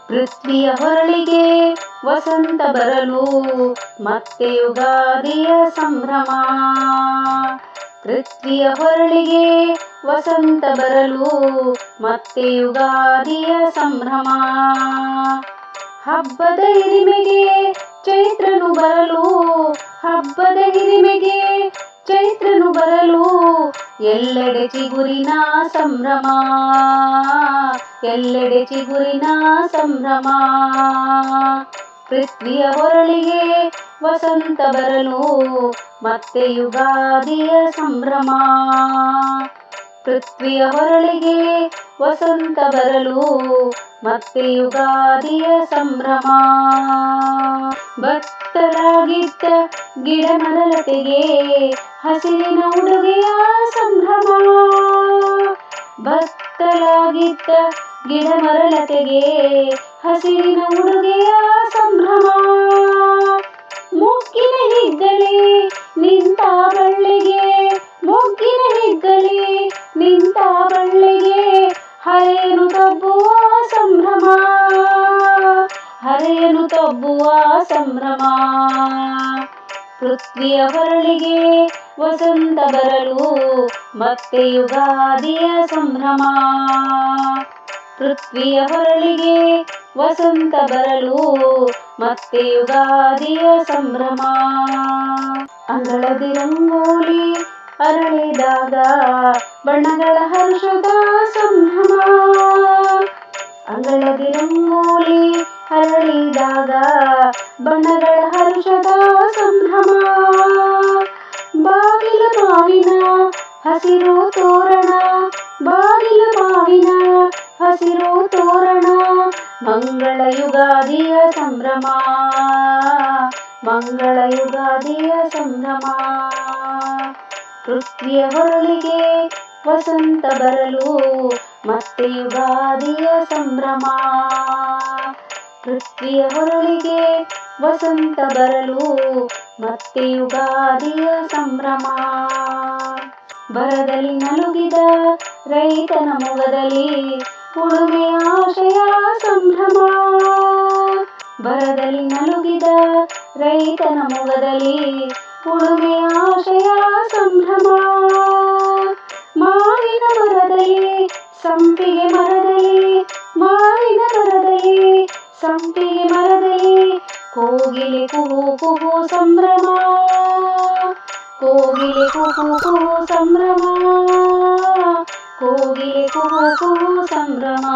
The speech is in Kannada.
ಪೃಥ್ವಿಯ ಹೊರಳಿಗೆ ವಸಂತ ಬರಲು ಮತ್ತೆ ಯುಗಾದಿಯ ಸಂಭ್ರಮ. ಪೃಥ್ವಿಯ ಹೊರಳಿಗೆ ವಸಂತ ಬರಲು ಮತ್ತೆ ಯುಗಾದಿಯ ಸಂಭ್ರಮ. ಹಬ್ಬದ ಹಿರಿಮೆಗೆ ಚೈತ್ರನು ಬರಲು, ಹಬ್ಬದ ಹಿರಿಮೆಗೆ ಚೈತ್ರನು ಬರಲು ಎಲ್ಲೆಡೆ ಚಿಗುರಿನ ಸಂಭ್ರಮ, ಎಲ್ಲೆಡೆ ಚಿಗುರಿನ ಸಂಭ್ರಮ. ಪೃಥ್ವಿಯ ಹೊರಳಿಗೆ ವಸಂತ ಬರಲು ಮತ್ತೆ ಯುಗಾದಿಯ ಸಂಭ್ರಮ. ಪೃಥ್ವಿಯ ಹೊರಳಿಗೆ ವಸಂತ ಬರಲು ಮತ್ತೆ ಯುಗಾದಿಯ ಸಂಭ್ರಮ. ಭತ್ತರಾಗಿದ್ದ ಗಿಡ ಮರಲತೆಗೆ ಹಸಿರಿನ ಉಡುಗೆಯ ಸಂಭ್ರಮ. ಭತ್ತರಾಗಿದ್ದ ಗಿಡ ಮರಲತೆಗೆ ಹಸಿರಿನ ಉಡುಗೆಯ ಸಂಭ್ರಮ. ಮೊಗ್ಗಿನ ಹಿಗ್ಗಲೆ ನಿಂತ ಬಳ್ಳಿಗೆ, ಮೊಗ್ಗಿನ ಹಿಗ್ಗಲೆ ನಿಂತ ಬಳ್ಳಿಗೆ ಹರೆಯನು ತಬ್ಬುವ ಸಂಭ್ರಮ, ಹರೆಯನು ತಬ್ಬುವ ಸಂಭ್ರಮ. ಪೃಥ್ವಿಯ ಹೊರಳಿಗೆ ವಸಂತ ಬರಲು ಮತ್ತೆ ಯುಗಾದಿಯ ಸಂಭ್ರಮ. ಪೃಥ್ವಿಯ ಹೊರಳಿಗೆ ವಸಂತ ಬರಲು ಮತ್ತೆ ಯುಗಾದಿಯ ಸಂಭ್ರಮ. ಅಂಗಳದಿ ರಂಗೋಲಿ ಅರಳಿದಾಗ ಬಣ್ಣಗಳ ಹರ್ಷದ ಸಂಭ್ರಮ. ಅಂಗಳದಿ ರಂಗೋಲಿ ಅರಳಿದಾಗ ಬಣ್ಣಗಳ ಹರ್ಷದ ಸಂಭ್ರಮ. ಬಾಗಿಲು ಮಾವಿನ ಹಸಿರು ತೋರಣ, ಬಾಗಿಲು ಮಾವಿನ ಹಸಿರು ತೋರಣ ಮಂಗಳ ಯುಗಾದಿಯ ಸಂಭ್ರಮ, ಮಂಗಳ ಯುಗಾದಿಯ ಸಂಭ್ರಮ. ಪೃಥ್ವಿಯ ಹೊರಳಿಗೆ ವಸಂತ ಬರಲು ಮತ್ತೆ ಯುಗಾದಿಯ ಸಂಭ್ರಮ. ಪೃಥ್ವಿಯ ಹೊರಳಿಗೆ ವಸಂತ ಬರಲು ಮತ್ತೆ ಯುಗಾದಿಯ ಸಂಭ್ರಮ. ಬರದಲ್ಲಿ ನಲುಗಿದ ರೈತನ ಮೊಗದಲ್ಲಿ ಉಳುಮೆಯ ಆಶಯ ಸಂಭ್ರಮ. ಬರದಲ್ಲಿ ನಲುಗಿದ ರೈತನ ಮೊಗದಲ್ಲಿ ಉಳುಮೆಯ ಆಶಯ ಸಂಭ್ರಮ. ಮಾವಿನ ಮರದಲ್ಲಿ ಸಂಪಿಗೆ ಮರದಲ್ಲಿ, ಮಾವಿನ ಮರದಲ್ಲಿ ಸಂಪಿಗೆ ಮರದಲ್ಲಿ ಕೋಗಿಲೆ ಕುಹು ಕುಹು ಸಂಭ್ರಮ, ಕೋಗಿಲೆ ಕುಹು ಕುಹು ಸಂಭ್ರಮ, ಕೋಗಿಲೆ ಕುಹು ಕುಹು ಸಂಭ್ರಮ.